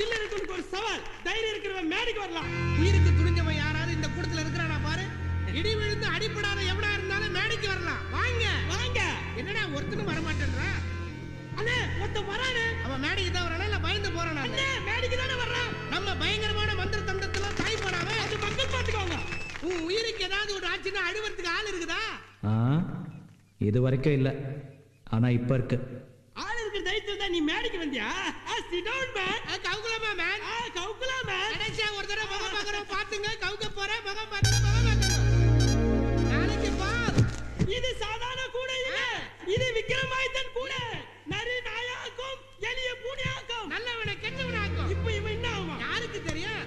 சில்லறைக்கு ஒரு சவால். தைரியம் இருக்கிறவன் மேடைக்கு வரலாம். உயிருக்கு துணிஞ்சவன் யாராவது இந்த கூட்டத்துல இருக்கிறானா பாரு. இடி விழுந்து அடிப்படாத எவனா இருந்தாலும் மேடைக்கு வரலாம். வாங்க வாங்க. என்னடா ஒருத்தனும் வர மாட்டேன்றா? அண்ணே ஒருத்தன் வரானே. அவன் மேடைக்கு தான் வரானா இல்ல பயந்து போறானா? அண்ணே மேடைக்கு தானே வர்றான். நம்ம பயங்கரமான மந்திர தந்திரத்தெல்லாம் தாய் போடாம அது மக்கள் பாத்துக்கோங்க. உன் உயிருக்கு ஏதாவது ஒரு ஆச்சுன்னா அழுவறதுக்கு ஆள் இருக்குதா? இது வரைக்கும் இல்ல, ஆனா இப்ப இருக்கு. ஆள் இருக்கிற தைரியத்துல தான் நீ மேடைக்கு வந்தியா? Sit down man. கவுக்குலாமா மேன்? கவுக்குலா மேன். கடைசியா ஒரு தடவை முகம் பார்க்கறோம் பாத்துங்க. கவுக்க போறேன் முகம் பார்க்கறோம் முகம் பார்க்கறோம். நாளைக்கு பால். இது சாதாரண கூட இல்ல. இது விக்ரமாதித்தன் கூட. நரி நாயாக்கும் எலிய பூனையாக்கும். நல்லவனை கெட்டவனாக்கும். இப்போ இவன் என்ன ஆவான்? யாருக்கு தெரியும்?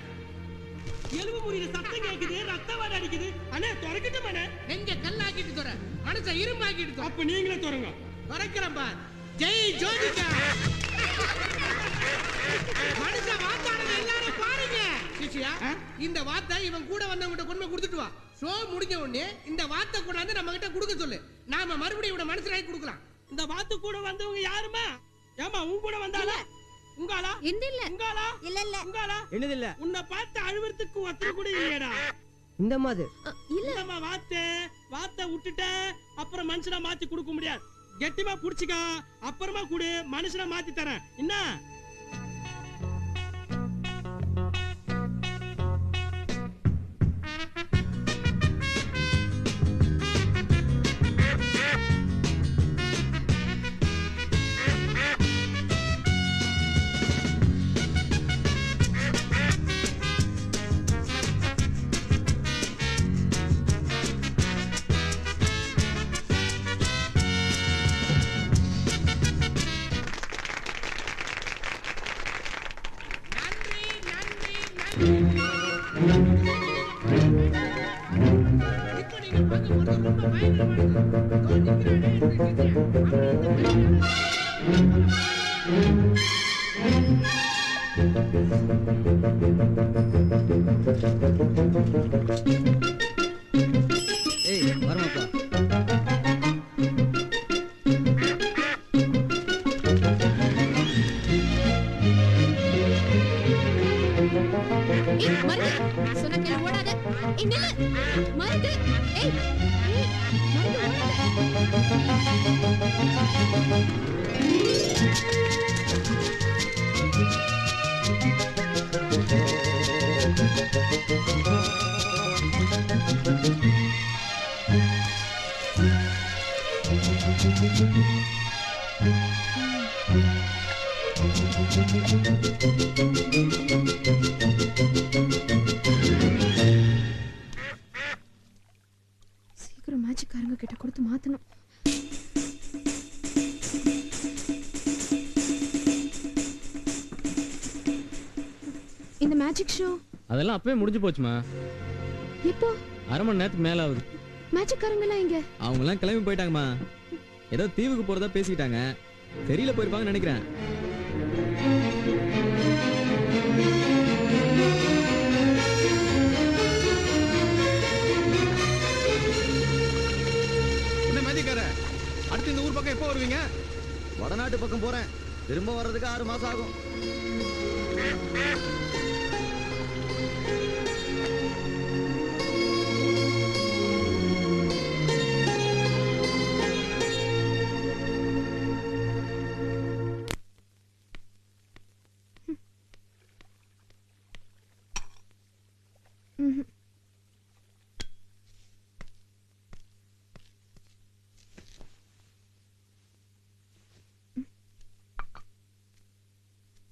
எலும்பு முறியில சத்தம் கேக்குது, ரத்த வாடை அடிக்குது. அண்ணே துறக்கட்டும் அண்ணே. நெஞ்ச கல்லாக்கிட்டு தர மனச இரும்பாக்கிட்டு தர. அப்ப நீங்களே துறங்க. துறக்கிறேன் பார். ஜெய் ஜோதிகா. மனுஷ வாத்தானது எல்லாரும் பாருங்க. சிசியா இந்த வாத்தை இவன் கூட வந்தவங்கிட்ட கொண்டு கொடுத்துட்டு வா. ஷோ முடிஞ்ச உடனே இந்த வாத்தை கொண்டாந்து நம்ம கிட்ட கொடுக்க சொல்லு. நாம மறுபடியும் இவனை மனுஷனாக்கி கொடுக்கலாம். இந்த வாத்து கூட வந்தவங்க யாருமா? ஏமா உன் கூட வந்தாளா? உங்காளா? இல்ல உங்காளா? இல்ல இல்ல உங்காளா? என்னது இல்ல? உன்னை பார்த்து அழுவறதுக்கு ஒருத்தர் கூட இல்லையடா. இந்த மாதிரி இல்ல நம்ம வாத்தை விட்டுட்ட அப்புறம் மனுஷனா மாத்தி கொடுக்க முடியாது. கெட்டிமா புடிச்சுக்க, அப்புறமா கூடு, மனுஷனா மாத்தி தரேன். என்ன? இப்போ நீங்க பார்க்க போறது ரொம்ப பயங்கரமானது. ஏய் வரமாப்பா. ஏய் மருந்து சொன்ன கேளு ஓடாத. ஏய் நில்லு மருந்து. ஏய் ஏய் மருந்து சீக்கிரம் மேஜிக்காரங்க கிட்ட கொடுத்து மாத்தணும். இந்த மேஜிக் ஷோ அதெல்லாம் அப்பவே முடிஞ்சு போச்சுமா. எப்போ? அரை மணி நேரத்துக்கு மேல ஆகுது. மேஜிக்காரங்க எல்லாம் எங்க? அவங்க எல்லாம் கிளம்பி போயிட்டாங்கம்மா. ஏதோ தீவுக்கு போறதா பேசிக்கிட்டாங்க. தெரியல போயிருப்பாங்கன்னு நினைக்கிறேன். என்ன மேஜிக்கார, அடுத்து இந்த ஊர் பக்கம் எப்போ வருவீங்க? வடநாட்டு பக்கம் போறேன். திரும்ப வர்றதுக்கு 6 மாசம் ஆகும்.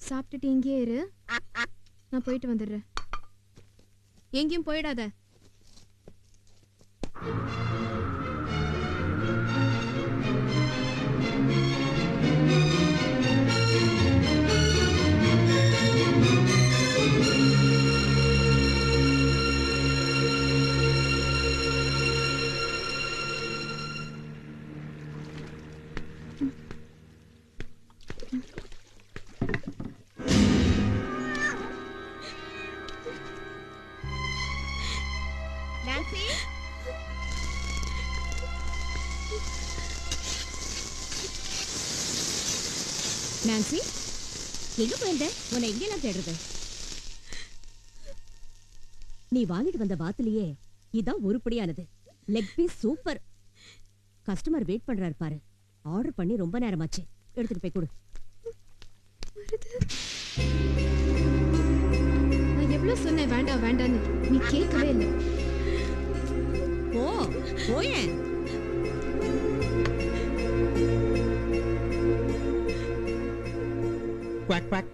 சாப்பிட்டுட்டு இங்கேயே இரு, நான் போயிட்டு வந்துடுறேன். எங்கேயும் போயிடாத. நான்சி, நான்சி, எங்க போயிருந்த? உன்னை எங்கெல்லாம் தேடுறது? நீ வாங்கிட்டு வந்த வாத்திலேயே இதான் உருப்படியானது. Leg piece super. Customer wait பண்றாரு பாரு. ஆர்டர் பண்ணி ரொம்ப நேரமாச்சு. எடுத்துட்டு போய் கொடு. நான் எவ்வளவு சொன்னேன் வேண்டாம் வேண்டான்னு, நீ கேட்கவே இல்லை. போ போயேன். Quack quack.